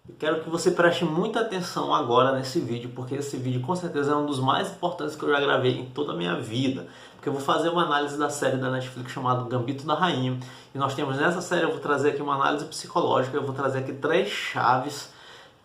Eu quero que você preste muita atenção agora nesse vídeo, porque esse vídeo com certeza é um dos mais importantes que eu já gravei em toda a minha vida. Porque eu vou fazer uma análise da série da Netflix chamada Gambito da Rainha. E nós temos nessa série, eu vou trazer aqui uma análise psicológica, eu vou trazer aqui 3 chaves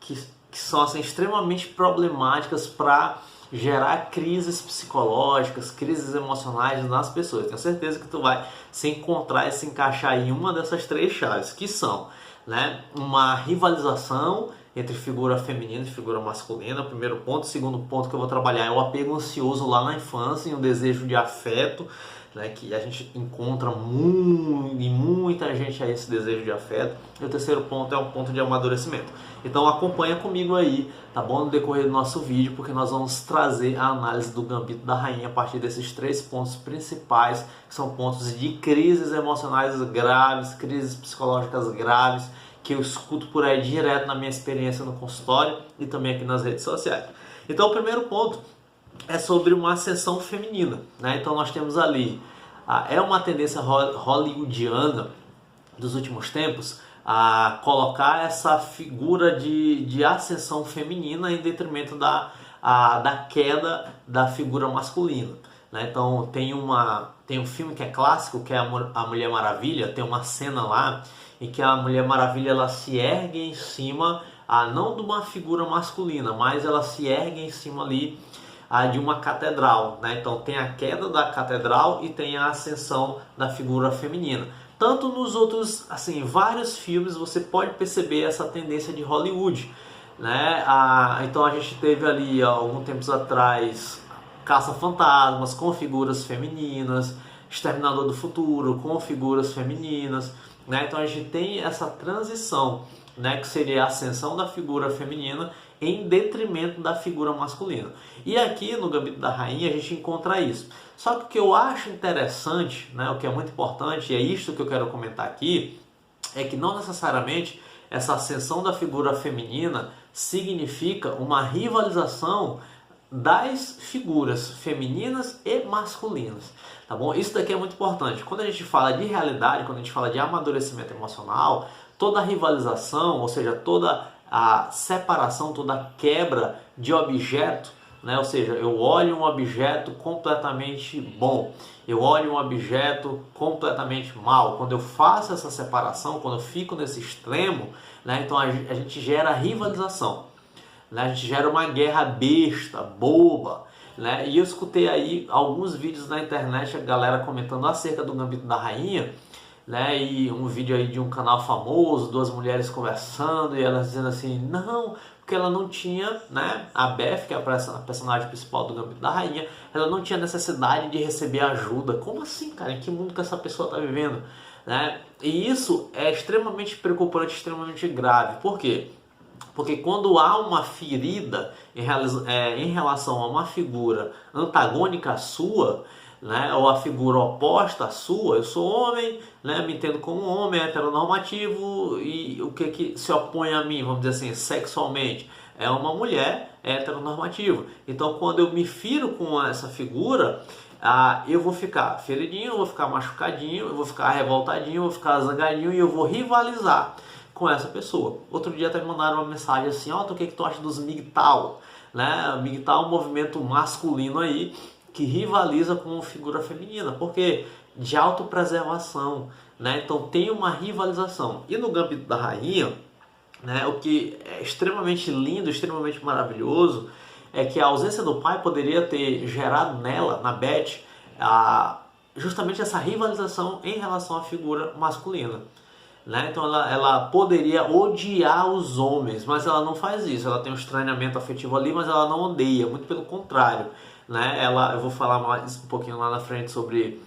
que são assim, extremamente problemáticas para gerar crises psicológicas, crises emocionais nas pessoas. Tenho certeza que tu vai se encontrar e se encaixar em uma dessas 3 chaves, que são, né, uma rivalização entre figura feminina e figura masculina, primeiro ponto. Segundo ponto que eu vou trabalhar é o apego ansioso lá na infância e o desejo de afeto, né, que a gente encontra em muita gente esse desejo de afeto. E o terceiro ponto é um ponto de amadurecimento. Então acompanha comigo aí, tá bom? No decorrer do nosso vídeo, porque nós vamos trazer a análise do Gambito da Rainha a partir desses 3 pontos principais, que são pontos de crises emocionais graves, crises psicológicas graves, que eu escuto por aí direto na minha experiência no consultório e também aqui nas redes sociais. Então o primeiro ponto é sobre uma ascensão feminina, né? Então nós temos ali, é uma tendência hollywoodiana dos últimos tempos a colocar essa figura de ascensão feminina em detrimento da queda da figura masculina, né? Então tem um filme que é clássico, que é a Mulher Maravilha. Tem uma cena lá em que a Mulher Maravilha ela se ergue em cima, não de uma figura masculina, mas ela se ergue em cima ali de uma catedral, né? Então tem a queda da catedral e tem a ascensão da figura feminina. Tanto nos outros, assim, vários filmes você pode perceber essa tendência de Hollywood, né? Então a gente teve ali, alguns tempos atrás, Caça-Fantasmas com figuras femininas, Exterminador do Futuro com figuras femininas, né? Então a gente tem essa transição, né, que seria a ascensão da figura feminina em detrimento da figura masculina. E aqui no Gambito da Rainha a gente encontra isso. Só que o que eu acho interessante, né, o que é muito importante, e é isto que eu quero comentar aqui, é que não necessariamente essa ascensão da figura feminina significa uma rivalização das figuras femininas e masculinas, tá bom? Isso daqui é muito importante. Quando a gente fala de realidade, quando a gente fala de amadurecimento emocional, toda a rivalização, ou seja, toda a separação, toda a quebra de objeto, né? Ou seja, eu olho um objeto completamente bom, eu olho um objeto completamente mal. Quando eu faço essa separação, quando eu fico nesse extremo, né? Então a gente gera rivalização, né? A gente gera uma guerra besta, boba, né? E eu escutei aí alguns vídeos na internet, a galera comentando acerca do Gambito da Rainha, né? E um vídeo aí de um canal famoso, 2 mulheres conversando e elas dizendo assim, não, porque ela não tinha, né, a Beth, que é a personagem principal do Gambito da Rainha, ela não tinha necessidade de receber ajuda. Como assim, cara? Em que mundo que essa pessoa está vivendo, né? E isso é extremamente preocupante, extremamente grave. Por quê? Porque quando há uma ferida em relação a uma figura antagônica à sua, né, ou a figura oposta à sua, eu sou homem, né, me entendo como um homem heteronormativo, e o que se opõe a mim, vamos dizer assim, sexualmente, é uma mulher heteronormativa. Então quando eu me firo com essa figura, eu vou ficar feridinho, eu vou ficar machucadinho, eu vou ficar revoltadinho, eu vou ficar zangadinho e eu vou rivalizar com essa pessoa. Outro dia até me mandaram uma mensagem assim, o que tu acha dos MGTOW? Né? MGTOW é um movimento masculino aí que rivaliza com figura feminina, porque de autopreservação, né? Então tem uma rivalização. E no Gambito da Rainha, né, o que é extremamente lindo, extremamente maravilhoso, é que a ausência do pai poderia ter gerado nela, na Beth, justamente essa rivalização em relação à figura masculina. Né? Então ela poderia odiar os homens, mas ela não faz isso. Ela tem um estranhamento afetivo ali, mas ela não odeia, muito pelo contrário, né? Eu vou falar mais um pouquinho lá na frente sobre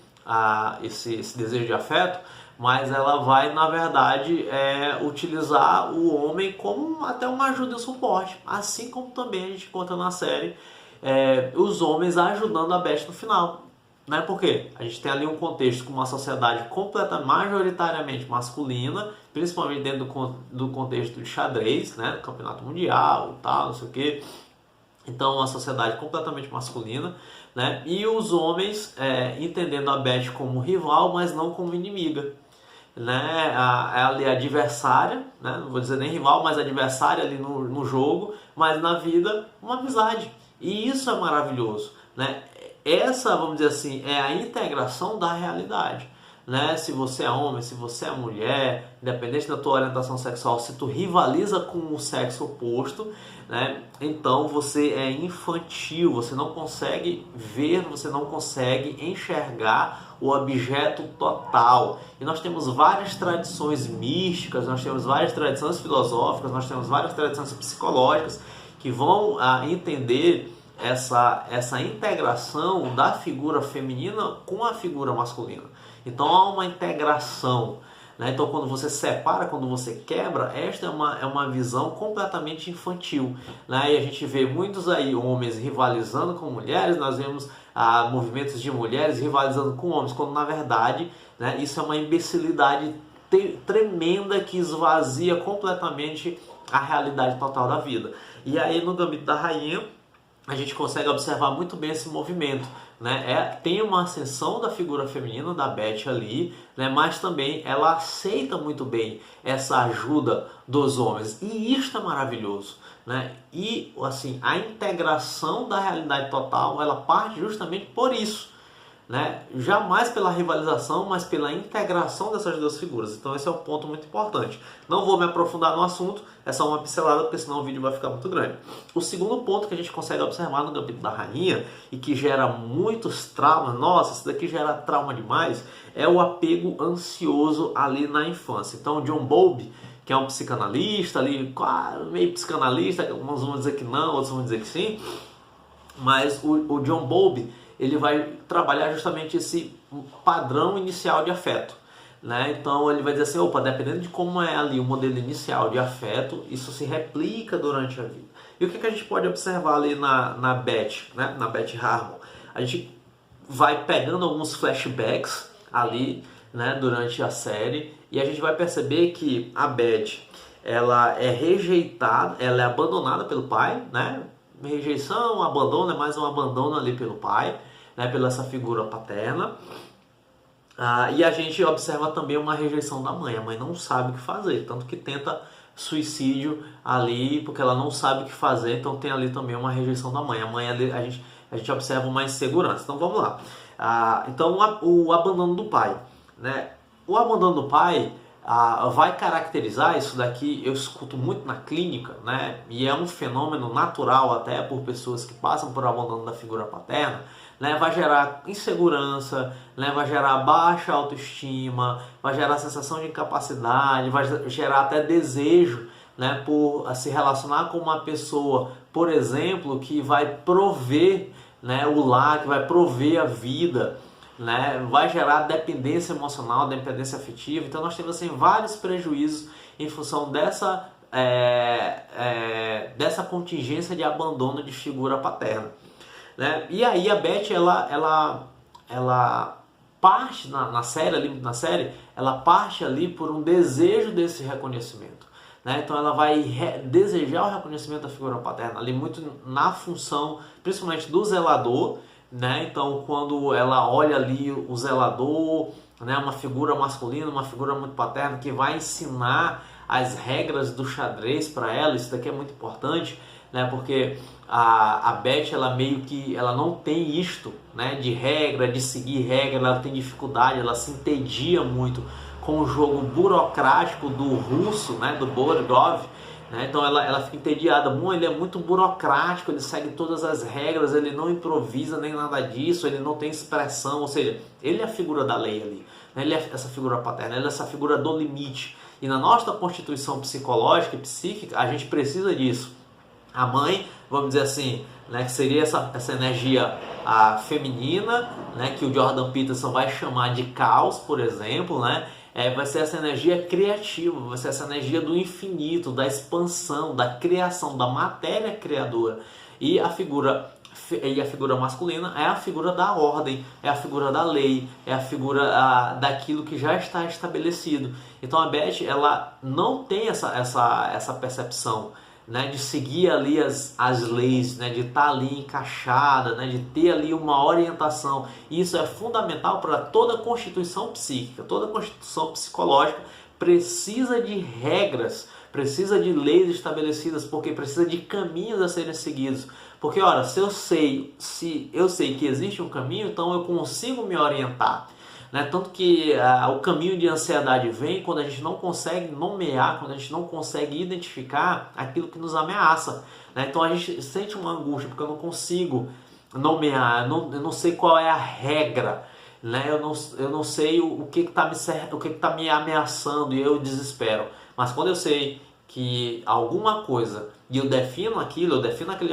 esse desejo de afeto, mas ela vai, na verdade, utilizar o homem como até uma ajuda e um suporte, assim como também a gente conta na série os homens ajudando a Beth no final. Né? Porque a gente tem ali um contexto com uma sociedade majoritariamente masculina, principalmente dentro do contexto de xadrez, né? Campeonato mundial, tal, não sei o que. Então, uma sociedade completamente masculina, né? E os homens entendendo a Beth como rival, mas não como inimiga. né, ali adversária, né, não vou dizer nem rival, mas adversária ali no jogo, mas na vida uma amizade. E isso é maravilhoso, né? Essa, vamos dizer assim, é a integração da realidade, né? Se você é homem, se você é mulher, independente da tua orientação sexual, se tu rivaliza com o sexo oposto, né? Então você é infantil, você não consegue ver, você não consegue enxergar o objeto total. E nós temos várias tradições místicas, nós temos várias tradições filosóficas, nós temos várias tradições psicológicas que vão entender essa integração da figura feminina com a figura masculina. Então há uma integração, né? Então quando você separa, quando você quebra, esta é uma visão completamente infantil, né? E a gente vê muitos aí homens rivalizando com mulheres, nós vemos movimentos de mulheres rivalizando com homens, quando na verdade, né, isso é uma imbecilidade tremenda que esvazia completamente a realidade total da vida. E aí no Gambito da Rainha a gente consegue observar muito bem esse movimento, né? Tem uma ascensão da figura feminina da Beth ali, né? Mas também ela aceita muito bem essa ajuda dos homens, e isto é maravilhoso, né? E assim, a integração da realidade total, ela parte justamente por isso, né? Jamais pela rivalização, mas pela integração dessas duas figuras. Então esse é um ponto muito importante. Não vou me aprofundar no assunto, é só uma pincelada, porque senão o vídeo vai ficar muito grande. O segundo ponto que a gente consegue observar no Gambito da Rainha e que gera muitos traumas, nossa, isso daqui gera trauma demais, é o apego ansioso ali na infância. Então John Bowlby, que é um psicanalista ali, meio psicanalista, alguns vão dizer que não, outros vão dizer que sim, mas o John Bowlby, ele vai trabalhar justamente esse padrão inicial de afeto, né? Então ele vai dizer assim, opa, dependendo de como é ali o modelo inicial de afeto, isso se replica durante a vida. E o que a gente pode observar ali na Beth, né? Na Beth Harmon? A gente vai pegando alguns flashbacks ali, né, durante a série, e a gente vai perceber que a Beth, ela é rejeitada, ela é abandonada pelo pai, né? Rejeição, abandono, é mais um abandono ali pelo pai, né, pela essa figura paterna. E a gente observa também uma rejeição da mãe. A mãe não sabe o que fazer, tanto que tenta suicídio ali porque ela não sabe o que fazer. Então tem ali também uma rejeição da mãe. A mãe ali, a gente observa uma insegurança. Então vamos lá. Então o abandono do pai, né? O abandono do pai vai caracterizar isso daqui. Eu escuto muito na clínica, né? E é um fenômeno natural até por pessoas que passam por abandono da figura paterna, né? Vai gerar insegurança, né? Vai gerar baixa autoestima, vai gerar sensação de incapacidade, vai gerar até desejo, né, por se relacionar com uma pessoa, por exemplo, que vai prover, né, o lar, que vai prover a vida, né, vai gerar dependência emocional, dependência afetiva. Então nós temos assim vários prejuízos em função dessa contingência de abandono de figura paterna, né? E aí a Beth ela parte na série, ela parte ali por um desejo desse reconhecimento, né? Então ela vai desejar o reconhecimento da figura paterna ali muito na função, principalmente do zelador, né? Então quando ela olha ali o zelador, né, uma figura masculina, uma figura muito paterna que vai ensinar as regras do xadrez para ela, isso daqui é muito importante, né? Porque a Beth, ela meio que ela não tem isto, né, de regra, de seguir regra, ela tem dificuldade, ela se entedia muito com o jogo burocrático do russo, né, do Borgov, né? Então ela fica entediada. Ele é muito burocrático, ele segue todas as regras, ele não improvisa nem nada disso, ele não tem expressão, ou seja, ele é a figura da lei ali, né? Ele é essa figura paterna, ele é essa figura do limite. E na nossa constituição psicológica e psíquica, a gente precisa disso. A mãe, vamos dizer assim, né, que seria essa energia feminina, né, que o Jordan Peterson vai chamar de caos, por exemplo, né? Vai ser essa energia criativa, vai ser essa energia do infinito, da expansão, da criação, da matéria criadora. E a figura masculina é a figura da ordem, é a figura da lei, é a figura daquilo que já está estabelecido. Então a Beth, ela não tem essa percepção, né, de seguir ali as leis, né, de estar ali encaixada, né, de ter ali uma orientação. Isso é fundamental para toda constituição psíquica, toda constituição psicológica precisa de regras, precisa de leis estabelecidas, porque precisa de caminhos a serem seguidos. Porque, ora, se eu sei que existe um caminho, então eu consigo me orientar. Né? Tanto que o caminho de ansiedade vem quando a gente não consegue nomear, quando a gente não consegue identificar aquilo que nos ameaça. Né? Então a gente sente uma angústia porque eu não consigo nomear, eu não sei qual é a regra, né? Eu não sei o que está me ameaçando e eu desespero. Mas quando eu sei que alguma coisa e eu defino aquele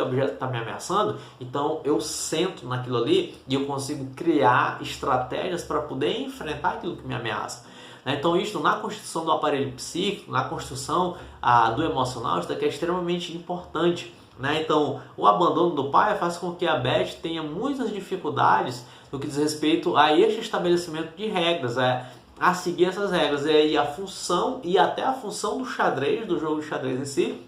objeto que está me ameaçando, então eu sento naquilo ali e eu consigo criar estratégias para poder enfrentar aquilo que me ameaça. Então isso na constituição do aparelho psíquico, na construção do emocional, isso daqui é extremamente importante. Então o abandono do pai faz com que a Beth tenha muitas dificuldades no que diz respeito a este estabelecimento de regras, a seguir essas regras. E aí a função e até a função do xadrez, do jogo de xadrez em si,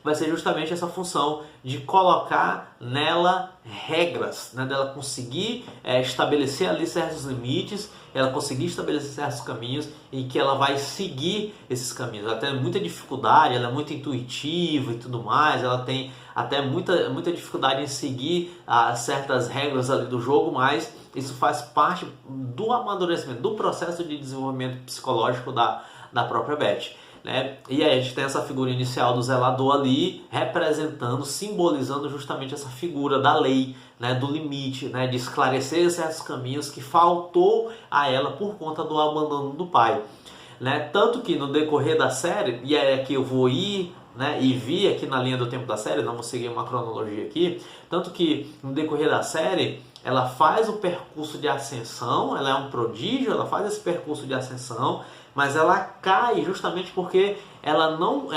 vai ser justamente essa função de colocar nela regras, né? Dela conseguir estabelecer ali certos limites, ela conseguir estabelecer certos caminhos e que ela vai seguir esses caminhos. Ela tem muita dificuldade, ela é muito intuitiva e tudo mais, ela tem até muita dificuldade em seguir certas regras ali do jogo, mas isso faz parte do amadurecimento, do processo de desenvolvimento psicológico da própria Beth. Né? E aí a gente tem essa figura inicial do zelador ali, representando, simbolizando justamente essa figura da lei, né? Do limite, né? De esclarecer certos caminhos que faltou a ela por conta do abandono do pai. Né? Tanto que no decorrer da série, e aí aqui eu vou ir, né, e vi aqui na linha do tempo da série, não vou seguir uma cronologia aqui, tanto que no decorrer da série ela faz o percurso de ascensão, ela é um prodígio, ela faz esse percurso de ascensão, mas ela cai justamente porque ela não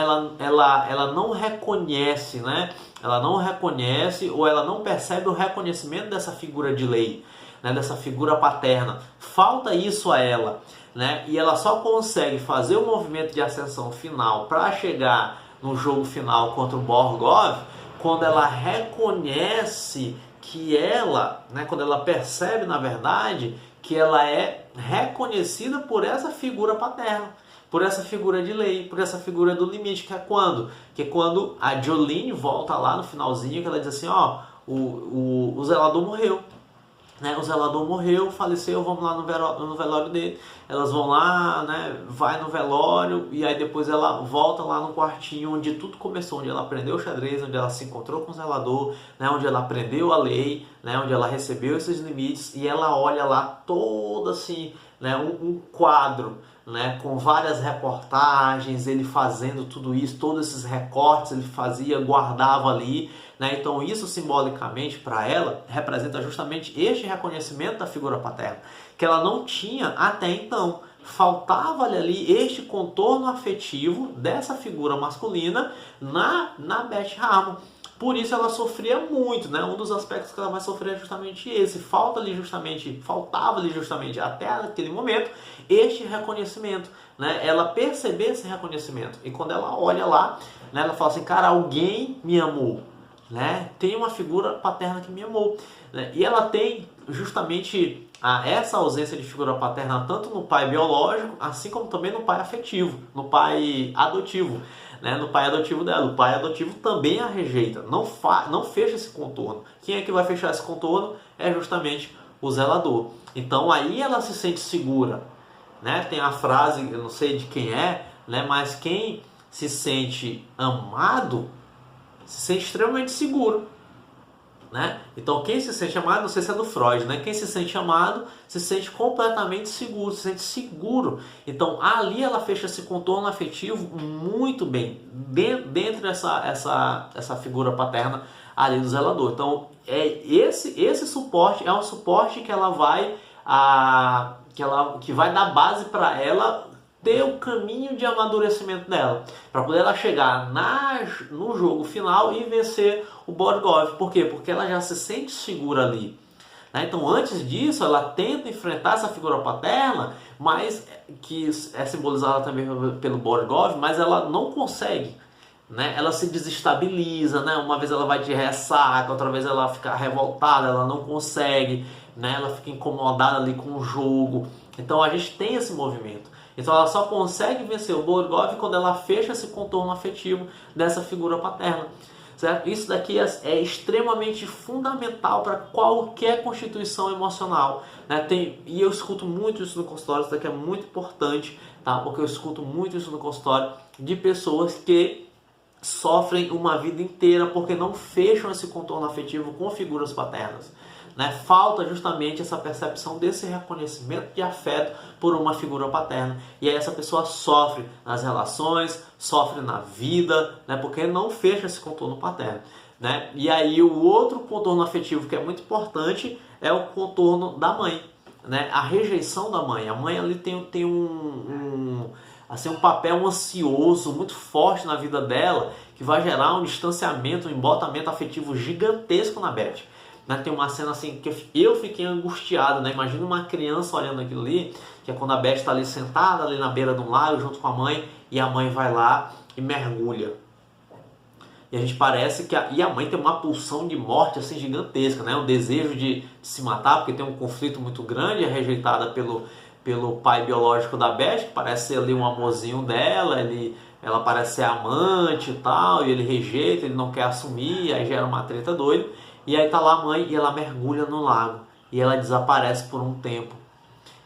reconhece, né? Ela não reconhece ou ela não percebe o reconhecimento dessa figura de lei, né? Dessa figura paterna. Falta isso a ela, né? E ela só consegue fazer o movimento de ascensão final para chegar no jogo final contra o Borgov quando ela reconhece que ela, né? Quando ela percebe, na verdade, que ela é reconhecida por essa figura paterna, por essa figura de lei, por essa figura do limite, que é quando? Que é quando a Jolene volta lá no finalzinho, que ela diz assim, o zelador morreu. Né? O zelador morreu, faleceu, vamos lá no velório dele. Elas vão lá, né? Vai no velório e aí depois ela volta lá no quartinho onde tudo começou, onde ela aprendeu o xadrez, onde ela se encontrou com o zelador, né? Onde ela aprendeu a lei, né? Onde ela recebeu esses limites e ela olha lá todo assim, né? Um quadro, né? Com várias reportagens, ele fazendo tudo isso, todos esses recortes ele fazia, guardava ali. Né? Então isso simbolicamente para ela representa justamente este reconhecimento da figura paterna, que ela não tinha até então. Faltava-lhe ali este contorno afetivo dessa figura masculina na Beth Harmon. Por isso ela sofria muito, né? Um dos aspectos que ela vai sofrer é justamente esse. Faltava-lhe justamente até aquele momento este reconhecimento, né? Ela perceber esse reconhecimento. E quando ela olha lá, né, ela fala assim, cara, alguém me amou. Né? Tem uma figura paterna que me amou, né? E ela tem justamente essa ausência de figura paterna tanto no pai biológico, assim como também no pai afetivo, no pai adotivo, né? No pai adotivo dela. O pai adotivo também a rejeita, não fecha esse contorno. Quem é que vai fechar esse contorno? É justamente o zelador. Então aí ela se sente segura, né? Tem a frase, eu não sei de quem é, né? Mas quem se sente amado se sente extremamente seguro, né? Então quem se sente amado, não sei se é do Freud, né? Quem se sente amado se sente completamente seguro, se sente seguro. Então ali ela fecha esse contorno afetivo muito bem, dentro dessa figura paterna ali do zelador. Então esse suporte é um suporte que ela vai que vai dar base para ela ter o caminho de amadurecimento dela, para poder ela chegar no jogo final e vencer o Borgov. Por quê? Porque ela já se sente segura ali. Né? Então antes disso ela tenta enfrentar essa figura paterna, mas que é simbolizada também pelo Borgov, mas ela não consegue. né? Ela se desestabiliza, né? Uma vez ela vai de ressaca, outra vez ela fica revoltada, ela não consegue, né? Ela fica incomodada ali com o jogo. Então a gente tem esse movimento. Então ela só consegue vencer o Borgov quando ela fecha esse contorno afetivo dessa figura paterna. Certo? Isso daqui é extremamente fundamental para qualquer constituição emocional, né? E eu escuto muito isso no consultório, isso daqui é muito importante, tá? Porque eu escuto muito isso no consultório de pessoas que sofrem uma vida inteira porque não fecham esse contorno afetivo com figuras paternas. Né? Falta justamente essa percepção desse reconhecimento de afeto por uma figura paterna. E aí essa pessoa sofre nas relações, sofre na vida, né? Porque não fecha esse contorno paterno. Né? E aí o outro contorno afetivo que é muito importante é o contorno da mãe. Né? A rejeição da mãe. A mãe ali tem um papel ansioso muito forte na vida dela, que vai gerar um distanciamento, um embotamento afetivo gigantesco na Beth. Né? Tem uma cena assim que eu fiquei angustiado, né? Imagina uma criança olhando aquilo ali, que é quando a Beth está ali sentada ali na beira de um lago junto com a mãe, e a mãe vai lá e mergulha. E a gente parece que a mãe tem uma pulsão de morte assim gigantesca, né? Um desejo de se matar, porque tem um conflito muito grande, é rejeitada pelo pai biológico da Beth, que parece ser ali um amorzinho dela, ela parece ser amante e tal, e ele rejeita, ele não quer assumir, aí gera uma treta doida. E aí tá lá a mãe e ela mergulha no lago, e ela desaparece por um tempo.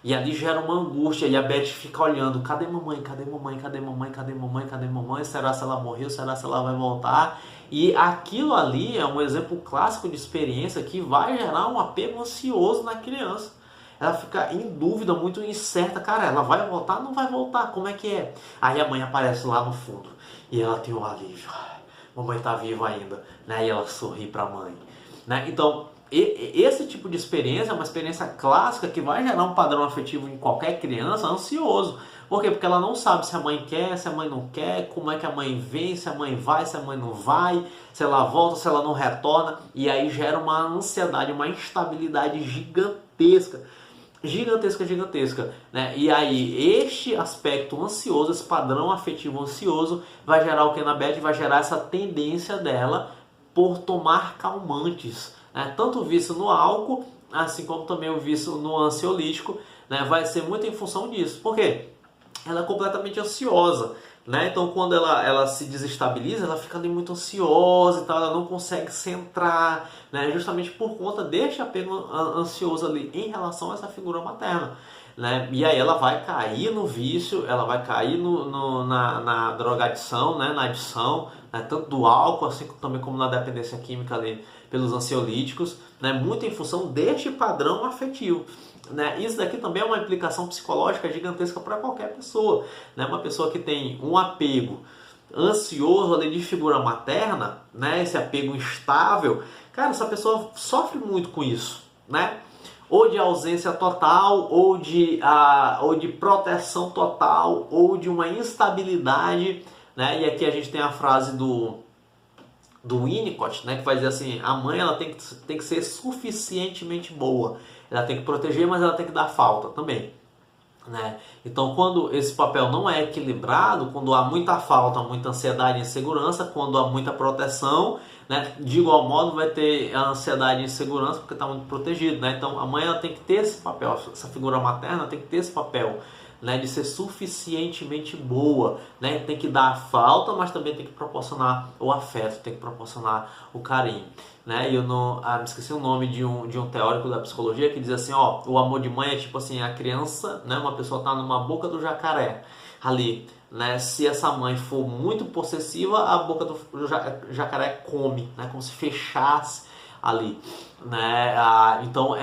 E ali gera uma angústia, e a Beth fica olhando, cadê mamãe, cadê mamãe, cadê mamãe, cadê mamãe, cadê mamãe, será se ela morreu, será se ela vai voltar? E aquilo ali é um exemplo clássico de experiência que vai gerar um apego ansioso na criança. Ela fica em dúvida, muito incerta, cara, ela vai voltar, não vai voltar, como é que é? Aí a mãe aparece lá no fundo, e ela tem um alívio, mamãe tá viva ainda, né? E ela sorri pra mãe, né? Então, esse tipo de experiência é uma experiência clássica que vai gerar um padrão afetivo em qualquer criança ansioso. Por quê? Porque ela não sabe se a mãe quer, se a mãe não quer, como é que a mãe vem, se a mãe vai, se a mãe não vai, se ela volta, se ela não retorna. E aí gera uma ansiedade, uma instabilidade gigantesca. Gigantesca, né? E aí este aspecto ansioso, esse padrão afetivo ansioso vai gerar o que na Beth? Vai gerar essa tendência dela por tomar calmantes, né? Tanto o vício no álcool, assim como também o vício no ansiolítico, né? Vai ser muito em função disso. Por quê? Ela é completamente ansiosa, né? Então quando ela se desestabiliza, ela fica ali muito ansiosa e tal, ela não consegue centrar, né? Justamente por conta deste apego ansioso ali em relação a essa figura materna, né? E aí ela vai cair no vício, ela vai cair na drogadição, né? Na adição, né? Tanto do álcool assim também como na dependência química ali pelos ansiolíticos, né? Muito em função deste padrão afetivo. Né? Isso daqui também é uma implicação psicológica gigantesca para qualquer pessoa, né? Uma pessoa que tem um apego ansioso ali de figura materna, né? Esse apego instável, cara, essa pessoa sofre muito com isso, né? Ou de ausência total, ou de proteção total, ou de uma instabilidade, né? E aqui a gente tem a frase do Winnicott, né, que vai dizer assim, a mãe ela tem que ser suficientemente boa, ela tem que proteger, mas ela tem que dar falta também, né? Então quando esse papel não é equilibrado, quando há muita falta, muita ansiedade e insegurança, quando há muita proteção, né, de igual modo vai ter a ansiedade e insegurança porque está muito protegido, né? Então a mãe ela tem que ter esse papel, essa figura materna tem que ter esse papel, né, de ser suficientemente boa, né? Tem que dar a falta, mas também tem que proporcionar o afeto, tem que proporcionar o carinho, né? E eu não me esqueci o nome de um teórico da psicologia que diz assim, ó, o amor de mãe é tipo assim, a criança, né, uma pessoa tá numa boca do jacaré ali, né? Se essa mãe for muito possessiva, a boca do jacaré come, né? Como se fechasse ali, né? Então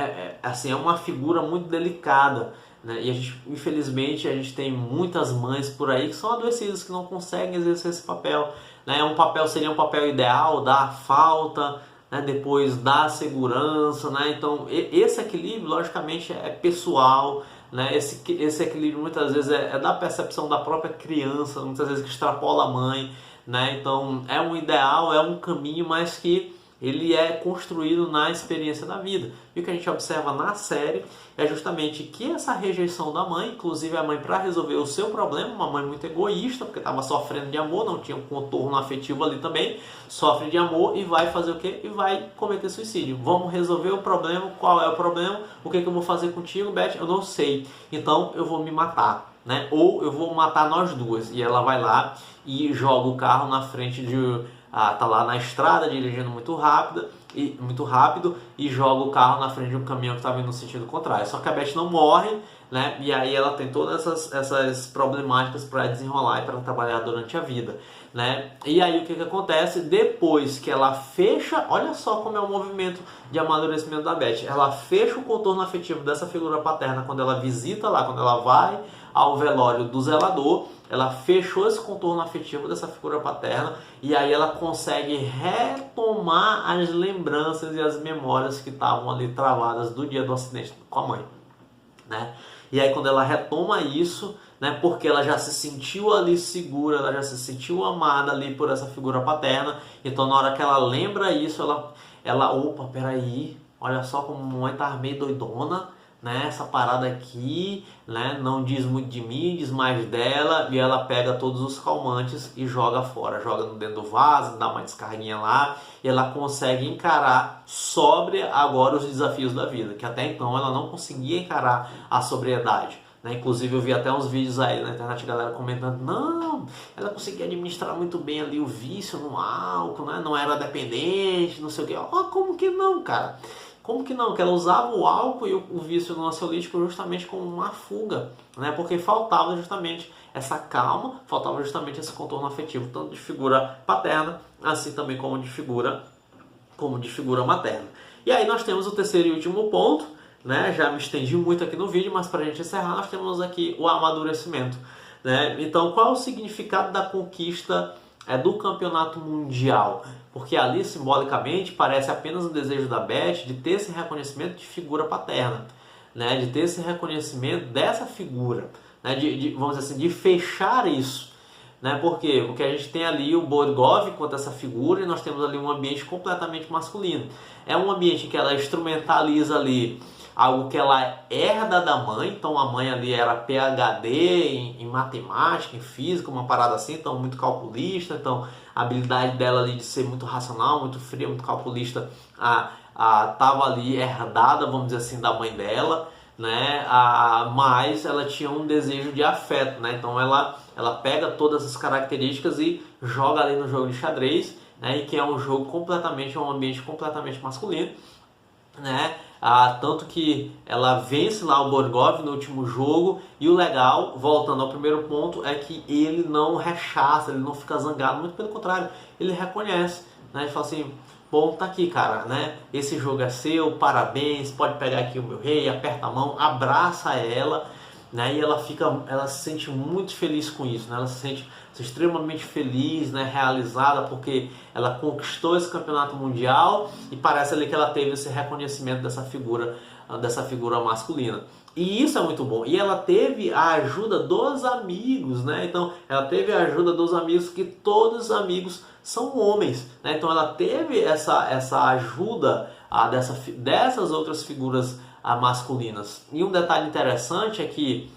assim, é uma figura muito delicada, né? E infelizmente a gente tem muitas mães por aí que são adoecidas, que não conseguem exercer esse papel, né? Seria um papel ideal, dar falta, né? Depois dar segurança, né? Então esse equilíbrio logicamente é pessoal, né? Esse equilíbrio muitas vezes é da percepção da própria criança, muitas vezes que extrapola a mãe, né? Então é um ideal, é um caminho, mas que ele é construído na experiência da vida. E o que a gente observa na série é justamente que essa rejeição da mãe, inclusive a mãe para resolver o seu problema, uma mãe muito egoísta, porque estava sofrendo de amor, não tinha um contorno afetivo ali também, sofre de amor e vai fazer o quê? E vai cometer suicídio. Vamos resolver o problema. Qual é o problema? O que eu vou fazer contigo, Beth? Eu não sei. Então eu vou me matar, né? Ou eu vou matar nós duas. E ela vai lá e joga o carro na frente de... tá lá na estrada dirigindo muito rápido e joga o carro na frente de um caminhão que está vindo no sentido contrário. Só que a Beth não morre, né? E aí ela tem todas essas problemáticas para desenrolar e para trabalhar durante a vida, né? E aí o que acontece? Depois que ela fecha, olha só como é o movimento de amadurecimento da Beth. Ela fecha o contorno afetivo dessa figura paterna quando ela visita lá, quando ela vai ao velório do zelador. Ela fechou esse contorno afetivo dessa figura paterna e aí ela consegue retomar as lembranças e as memórias que estavam ali travadas do dia do acidente com a mãe, né? E aí quando ela retoma isso, né, porque ela já se sentiu ali segura, ela já se sentiu amada ali por essa figura paterna, então na hora que ela lembra isso, opa, peraí, olha só como a mãe tá meio doidona, né, essa parada aqui, né, não diz muito de mim, diz mais dela, e ela pega todos os calmantes e joga fora, joga dentro do vaso, dá uma descarguinha lá, e ela consegue encarar sóbria agora os desafios da vida, que até então ela não conseguia encarar a sobriedade, né? Inclusive eu vi até uns vídeos aí na internet, a galera comentando, não, ela conseguia administrar muito bem ali o vício no álcool, né? Não era dependente, não sei o que. Como que não, cara? Como que não? Que ela usava o álcool e o vício no ansiolítico justamente como uma fuga, né? Porque faltava justamente essa calma, faltava justamente esse contorno afetivo, tanto de figura paterna, assim também como de figura materna. E aí nós temos o terceiro e último ponto, né? Já me estendi muito aqui no vídeo, mas para a gente encerrar, nós temos aqui o amadurecimento, né? Então, qual é o significado da conquista do campeonato mundial? Porque ali, simbolicamente, parece apenas um desejo da Beth de ter esse reconhecimento de figura paterna, né? De ter esse reconhecimento dessa figura, né? Vamos dizer assim, de fechar isso, né? Por quê? Porque a gente tem ali o Borgov quanto essa figura e nós temos ali um ambiente completamente masculino. É um ambiente que ela instrumentaliza ali algo que ela herda da mãe, então a mãe ali era PhD em matemática, em física, uma parada assim, então muito calculista, então a habilidade dela ali de ser muito racional, muito fria, muito calculista, estava ali herdada, vamos dizer assim, da mãe dela, né? Mas ela tinha um desejo de afeto, né? Então ela pega todas essas características e joga ali no jogo de xadrez, né? E que é um ambiente completamente masculino, né? Tanto que ela vence lá o Borgov no último jogo, e o legal, voltando ao primeiro ponto, é que ele não rechaça, ele não fica zangado, muito pelo contrário, ele reconhece, né? Ele fala assim, bom, tá aqui, cara, né? Esse jogo é seu, parabéns, pode pegar aqui o meu rei, aperta a mão, abraça ela, né? E ela se sente muito feliz com isso, né? Ela se sente extremamente feliz, né? Realizada, porque ela conquistou esse campeonato mundial e parece ali que ela teve esse reconhecimento dessa figura masculina. E isso é muito bom. E ela teve a ajuda dos amigos, né? Então, ela teve a ajuda dos amigos, que todos os amigos são homens, né? Então, ela teve essa ajuda dessas outras figuras masculinas. E um detalhe interessante é que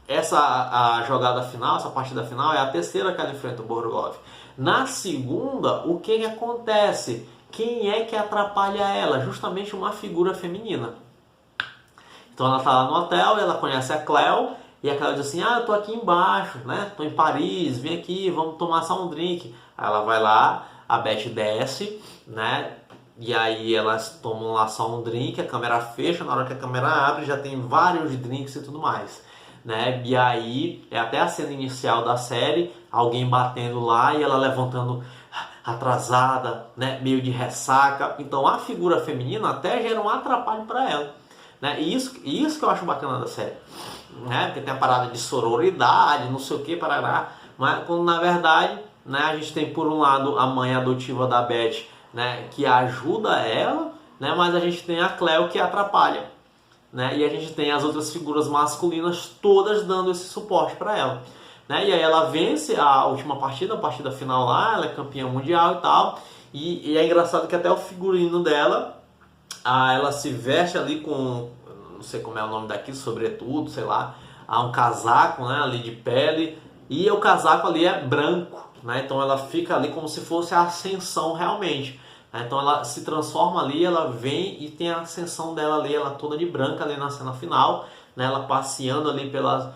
essa jogada final, essa partida final, é a terceira que ela enfrenta o Borgov. Na segunda, o que acontece? Quem é que atrapalha ela? Justamente uma figura feminina. Então ela está lá no hotel e ela conhece a Cleo, e a Cleo diz assim, eu tô aqui embaixo, né? Tô em Paris, vem aqui, vamos tomar só um drink. Aí ela vai lá, a Beth desce, né? E aí elas tomam lá só um drink, a câmera fecha, na hora que a câmera abre já tem vários drinks e tudo mais, né? E aí é até a cena inicial da série, alguém batendo lá e ela levantando atrasada, né? Meio de ressaca. Então a figura feminina até gera um atrapalho para ela, né? E isso que eu acho bacana da série, né? Porque tem a parada de sororidade, não sei o que, parará, mas quando na verdade, né, a gente tem por um lado a mãe adotiva da Beth, né, que ajuda ela, né, mas a gente tem a Cleo que atrapalha, né, e a gente tem as outras figuras masculinas todas dando esse suporte para ela, né, e aí ela vence a última partida, a partida final lá, ela é campeã mundial e tal, E é engraçado que até o figurino dela, ela se veste ali com, não sei como é o nome daqui, sobretudo, sei lá, há um casaco, né, ali de pele, e o casaco ali é branco, né, então ela fica ali como se fosse a ascensão realmente, né, então ela se transforma ali, ela vem e tem a ascensão dela ali, ela toda de branca ali na cena final, né, ela passeando ali pela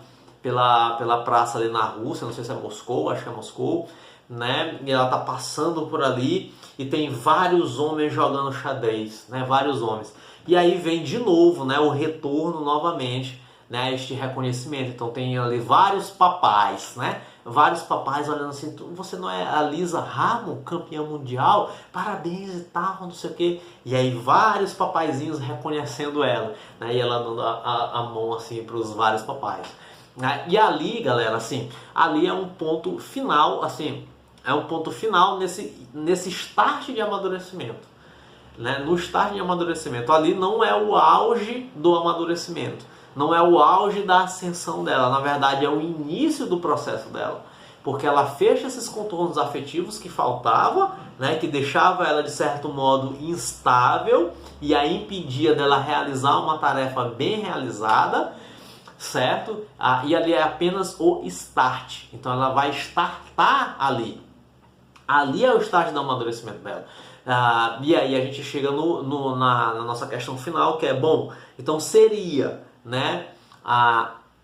praça ali na Rússia, não sei se é Moscou, acho que é Moscou, né, e ela tá passando por ali e tem vários homens jogando xadrez, né, vários homens. E aí vem de novo, né, o retorno novamente, né, este reconhecimento. Então tem ali vários papais, né, vários papais olhando assim, você não é a Lisa Harmon, campeã mundial? Parabéns e tal, não sei o que. E aí vários papaizinhos reconhecendo ela, né, e ela dando a mão assim para os vários papais. E ali, galera, assim, ali é um ponto final, assim, é um ponto final nesse start de amadurecimento, né? No start de amadurecimento, ali não é o auge do amadurecimento, não é o auge da ascensão dela, na verdade é o início do processo dela, porque ela fecha esses contornos afetivos que faltava, né? Que deixava ela de certo modo instável e aí impedia dela realizar uma tarefa bem realizada, certo? E ali é apenas o start, então ela vai startar ali. Ali é o estágio do amadurecimento dela. E aí a gente chega na nossa questão final, que é, bom, então seria, né,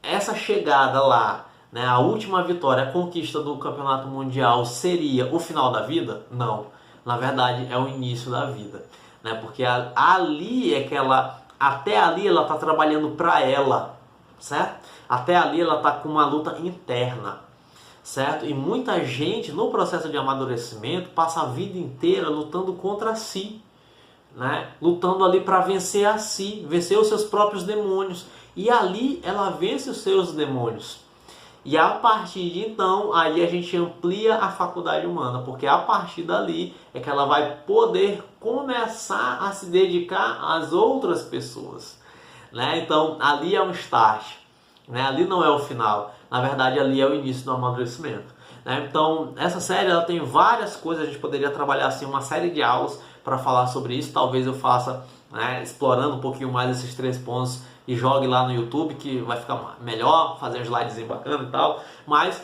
essa chegada lá, né, a última vitória, a conquista do campeonato mundial seria o final da vida? Não. Na verdade, é o início da vida. Né, porque ali é que ela, até ali ela está trabalhando para ela, certo? Até ali ela está com uma luta interna. Certo? E muita gente no processo de amadurecimento passa a vida inteira lutando contra si, né? Lutando ali para vencer a si, vencer os seus próprios demônios. E ali ela vence os seus demônios. E a partir de então, aí a gente amplia a faculdade humana, porque a partir dali é que ela vai poder começar a se dedicar às outras pessoas, né? Então ali é um start, né? Ali não é o final. Na verdade, ali é o início do amadurecimento, né? Então, essa série ela tem várias coisas, a gente poderia trabalhar assim uma série de aulas para falar sobre isso. Talvez eu faça, né, explorando um pouquinho mais esses 3 pontos e jogue lá no YouTube, que vai ficar melhor, fazer um slidezinho bacana e tal. Mas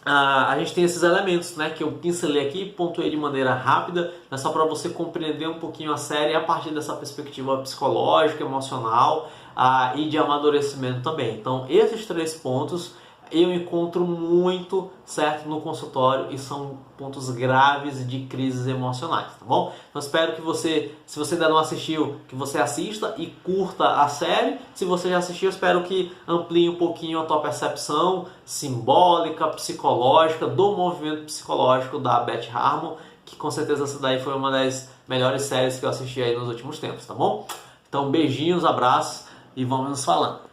a gente tem esses elementos, né, que eu pincelei aqui, pontuei de maneira rápida, né, só para você compreender um pouquinho a série a partir dessa perspectiva psicológica, emocional e de amadurecimento também. Então, esses 3 pontos eu encontro muito, certo, no consultório e são pontos graves de crises emocionais, tá bom? Então espero que você, se você ainda não assistiu, que você assista e curta a série. Se você já assistiu, espero que amplie um pouquinho a tua percepção simbólica, psicológica, do movimento psicológico da Beth Harmon, que com certeza essa daí foi uma das melhores séries que eu assisti aí nos últimos tempos, tá bom? Então beijinhos, abraços e vamos nos falando.